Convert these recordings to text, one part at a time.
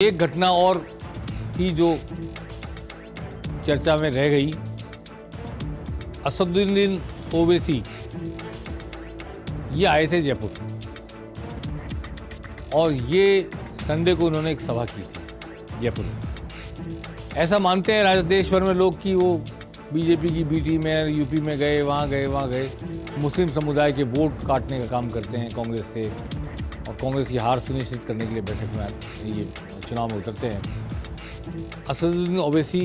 एक घटना और थी जो चर्चा में रह गई। असदुद्दीन ओवैसी ये आए थे जयपुर और ये संडे को उन्होंने एक सभा की थी जयपुर में। ऐसा मानते हैं देश भर में लोग कि वो बीजेपी की बी टीम में यूपी में गए, वहाँ गए, मुस्लिम समुदाय के वोट काटने का काम करते हैं कांग्रेस से, और कांग्रेस की हार सुनिश्चित करने के लिए बैठक में ये चुनाव में उतरते हैं। असदुद्दीन ओवैसी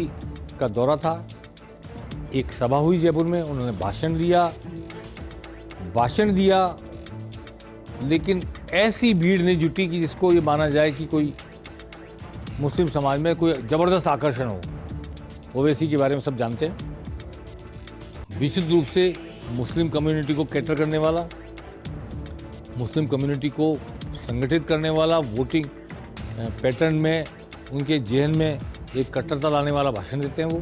का दौरा था, एक सभा हुई जयपुर में, उन्होंने भाषण दिया, लेकिन ऐसी भीड़ नहीं जुटी कि जिसको ये माना जाए कि कोई मुस्लिम समाज में कोई ज़बरदस्त आकर्षण हो। ओवैसी के बारे में सब जानते हैं, विशुद्ध रूप से मुस्लिम कम्युनिटी को कैटर करने वाला, मुस्लिम कम्युनिटी को संगठित करने वाला, वोटिंग पैटर्न में उनके जेहन में एक कट्टरता लाने वाला भाषण देते हैं वो,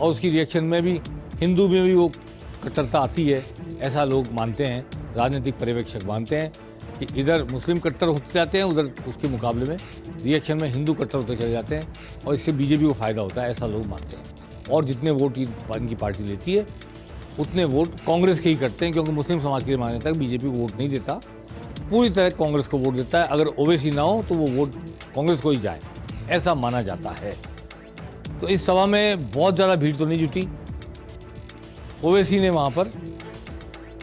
और उसकी रिएक्शन में भी हिंदू में भी वो कट्टरता आती है, ऐसा लोग मानते हैं, राजनीतिक पर्यवेक्षक मानते हैं कि इधर मुस्लिम कट्टर होते जाते हैं, उधर उसके मुकाबले में रिएक्शन में हिंदू कट्टर होते चले जाते हैं, और इससे बीजेपी को फ़ायदा होता है, ऐसा लोग मानते हैं। और जितने वोट इनकी पार्टी लेती है उतने वोट कांग्रेस के ही करते हैं, क्योंकि मुस्लिम समाज के लिए माना जाता है बीजेपी वोट नहीं देता, पूरी तरह कांग्रेस को वोट देता है। अगर ओवैसी ना हो तो वो वोट कांग्रेस को ही जाए, ऐसा माना जाता है। तो इस सभा में बहुत ज़्यादा भीड़ तो नहीं जुटी। ओवैसी ने वहाँ पर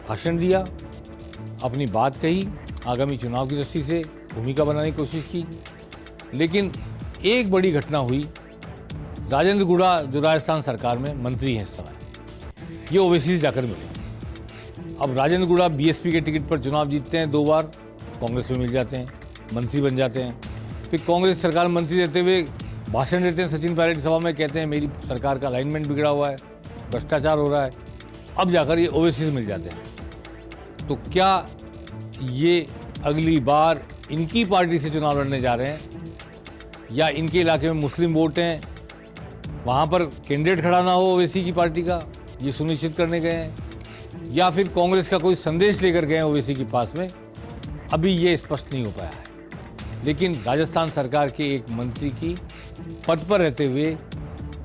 भाषण दिया, अपनी बात कही, आगामी चुनाव की दृष्टि से भूमिका बनाने की कोशिश की, लेकिन एक बड़ी घटना हुई। राजेंद्र गुड़ा जो राजस्थान सरकार में मंत्री हैं इस समय, ये ओवैसी से जाकर मिले। अब राजेंद्र गुड़ा बीएसपी के टिकट पर चुनाव जीतते हैं 2 बार, कांग्रेस में मिल जाते हैं, मंत्री बन जाते हैं। फिर कांग्रेस सरकार में मंत्री रहते हुए भाषण देते हैं सचिन पायलट की सभा में, कहते हैं मेरी सरकार का अलाइनमेंट बिगड़ा हुआ है, भ्रष्टाचार हो रहा है। अब जाकर ये ओवैसी से मिल जाते हैं। तो क्या ये अगली बार इनकी पार्टी से चुनाव लड़ने जा रहे हैं, या इनके इलाके में मुस्लिम वोट हैं, वहाँ पर कैंडिडेट खड़ा ना हो ओवैसी की पार्टी का, ये सुनिश्चित करने गए हैं, या फिर कांग्रेस का कोई संदेश लेकर गए हैं ओवैसी के पास में, अभी ये स्पष्ट नहीं हो पाया है। लेकिन राजस्थान सरकार के एक मंत्री की पद पर रहते हुए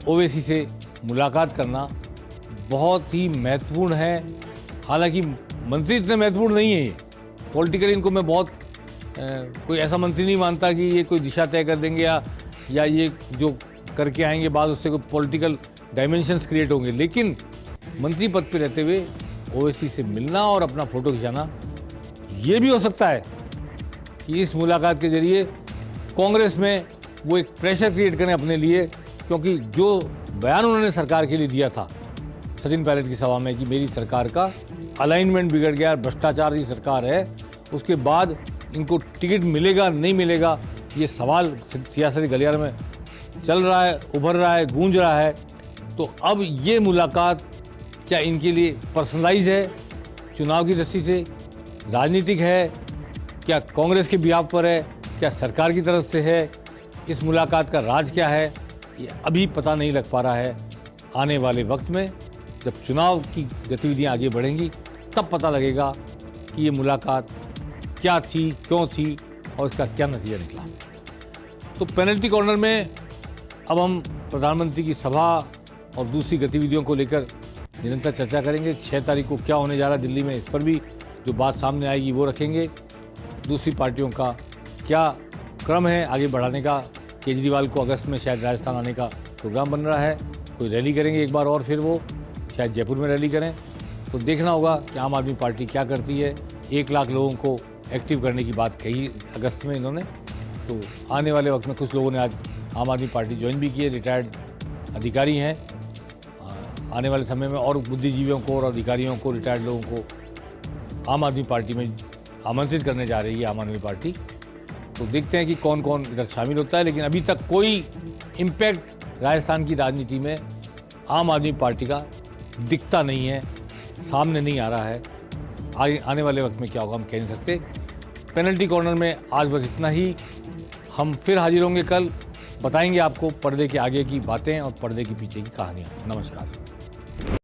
ओवैसी से मुलाकात करना बहुत ही महत्वपूर्ण है। हालांकि मंत्री इतने महत्वपूर्ण नहीं है, ये पॉलिटिकली इनको मैं बहुत कोई ऐसा मंत्री नहीं मानता कि ये कोई दिशा तय कर देंगे, या ये जो करके आएंगे बाद उससे कोई पॉलिटिकल डायमेंशंस क्रिएट होंगे। लेकिन मंत्री पद पे रहते हुए ओवैसी से मिलना और अपना फोटो खिंचाना, ये भी हो सकता है कि इस मुलाकात के जरिए कांग्रेस में वो एक प्रेशर क्रिएट करें अपने लिए, क्योंकि जो बयान उन्होंने सरकार के लिए दिया था सचिन पायलट की सभा में कि मेरी सरकार का अलाइनमेंट बिगड़ गया, भ्रष्टाचार की सरकार है, उसके बाद इनको टिकट मिलेगा नहीं मिलेगा, ये सवाल सियासती गलियारे में चल रहा है, उभर रहा है, गूंज रहा है। तो अब ये मुलाकात क्या इनके लिए पर्सनलाइज है, चुनाव की दृष्टि से राजनीतिक है, क्या कांग्रेस के बिहाफ पर है, क्या सरकार की तरफ से है, इस मुलाकात का राज क्या है, ये अभी पता नहीं लग पा रहा है। आने वाले वक्त में जब चुनाव की गतिविधियां आगे बढ़ेंगी तब पता लगेगा कि ये मुलाकात क्या थी, क्यों थी, और इसका क्या नतीजा निकला। तो पेनल्टी कॉर्नर में अब हम प्रधानमंत्री की सभा और दूसरी गतिविधियों को लेकर निरंतर चर्चा करेंगे। 6 तारीख को क्या होने जा रहा है दिल्ली में, इस पर भी जो बात सामने आएगी वो रखेंगे। दूसरी पार्टियों का क्या क्रम है आगे बढ़ाने का, केजरीवाल को अगस्त में शायद राजस्थान आने का प्रोग्राम बन रहा है, कोई रैली करेंगे एक बार और, फिर वो शायद जयपुर में रैली करें। तो देखना होगा कि आम आदमी पार्टी क्या करती है। 1 लाख लोगों को एक्टिव करने की बात कही अगस्त में इन्होंने, तो आने वाले वक्त में कुछ लोगों ने आज आम आदमी पार्टी ज्वाइन भी की है, रिटायर्ड अधिकारी हैं। आने वाले समय में और बुद्धिजीवियों को और अधिकारियों को, रिटायर्ड लोगों को आम आदमी पार्टी में आमंत्रित करने जा रही है आम आदमी पार्टी। तो देखते हैं कि कौन कौन इधर शामिल होता है, लेकिन अभी तक कोई इम्पैक्ट राजस्थान की राजनीति में आम आदमी पार्टी का दिखता नहीं है, सामने नहीं आ रहा है। आने वाले वक्त में क्या होगा हम कह नहीं सकते। पेनल्टी कॉर्नर में आज बस इतना ही। हम फिर हाजिर होंगे कल, बताएंगे आपको पर्दे के आगे की बातें और पर्दे के पीछे की कहानियाँ। नमस्कार।